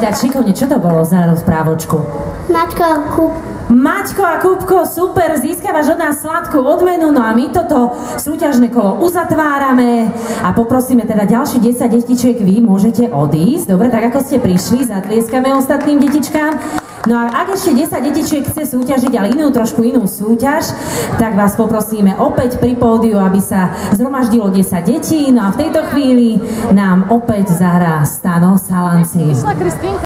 povedať šikovne, čo to bolo za rozprávočku? Maťko a Kupko, super, získavaš od nás sladkú odmenu, no a my toto súťažné kolo uzatvárame a poprosíme teda ďalšie 10 detičiek, vy môžete odísť, dobre, tak ako ste prišli, zatlieskame ostatným detičkám. No a ak ešte 10 detičiek chce súťažiť, ale trošku inú súťaž, tak vás poprosíme opäť pri pódiu, aby sa zhromaždilo 10 detí, no a v tejto chvíli nám opäť zahrá Stano Salanci.